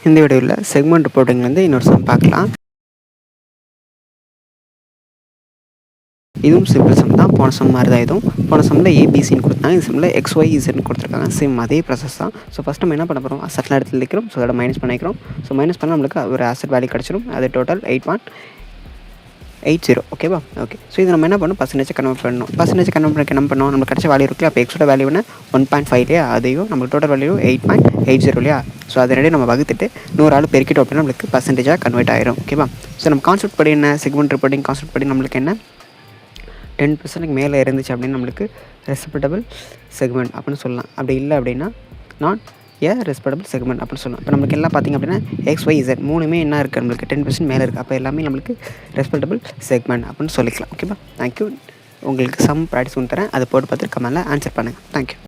இந்த வீடியோவில் செக்மெண்ட் ரிப்போர்ட்டிங்லேருந்து இன்னொரு சம் பார்க்கலாம். இதுவும் சிம்பிள் சம் தான். போன சம் மாதிரி தான். இதுவும் போன சம்மில் ஏபிசின்னு கொடுத்தாங்க. இந்த சம்மில் XYZன்னு கொடுத்துருக்காங்க. சேம் அதே ப்ராசஸ் தான். ஸோ ஃபஸ்ட் நம்ம என்ன பண்ண போகிறோம், அசட்லாம் எடுத்து வைக்கிறோம். ஸோ அதோட மைனஸ் பண்ணிக்கிறோம். ஸோ மைனஸ் பண்ணால் நம்மளுக்கு ஒரு அசட் வேல்யூ கிடச்சிடும். அது டோட்டல் 8.80. ஓகேவா? ஓகே. ஸோ இது நம்ம என்ன பண்ணணும், பர்சன்டேஜ் கன்வெர்ட் பண்ணணும். பர்சன்டேஜ் கன்வெர்ட் பண்ண என்ன பண்ணணும், நம்மளுக்கு கிடச்ச வேல்யூ இருக்குல்ல, அப்போ எக்ஸோட வேல்யூ என்ன 1.5 இல்லையா, அதையும் நம்மளுக்கு டோட்டல் வேல்யூ 8.80 இல்லையா. ஸோ அதை ரெடி நம்ம வகுத்துட்டு 100 ஆள் பெருக்கிட்டோம் அப்படின்னா நம்மளுக்கு பர்சன்டேஜாக கன்வெர்ட் ஆயிரும். ஓகேவா? ஸோ நம்ம கான்செப்ட் படி என்ன, செக்மெண்ட் ரிப்போர்ட்டிங் கான்செப்ட் படி நம்மளுக்கு என்ன 10% மேலே இருந்துச்சு அப்படின்னு நம்மளுக்கு ரெஸ்பெக்டபிள் செக்மெண்ட் அப்படின்னு சொல்லலாம். அப்படி இல்லை அப்படின்னா நாட் ரெஸ்பெக்டபிள் செக்மெண்ட் அப்படின்னு சொல்லலாம். இப்போ நம்மளுக்கு எல்லாம் பார்த்திங்க அப்படின்னா XYZ மூணுமே என்ன இருக்குது, நம்மளுக்கு 10% மேலே இருக்குது. அப்போ எல்லாமே நம்மளுக்கு ரெஸ்பெக்டபிள் செக்மெண்ட் அப்படின்னு சொல்லிக்கலாம். ஓகேவா? தேங்க்யூ. உங்களுக்கு சம் ப்ராக்டிஸ் பண்ணி தரேன், அதை போட்டு பார்த்துட்டு கமெண்ட்டில் ஆன்சர் பண்ணுங்கள். தேங்க்யூ.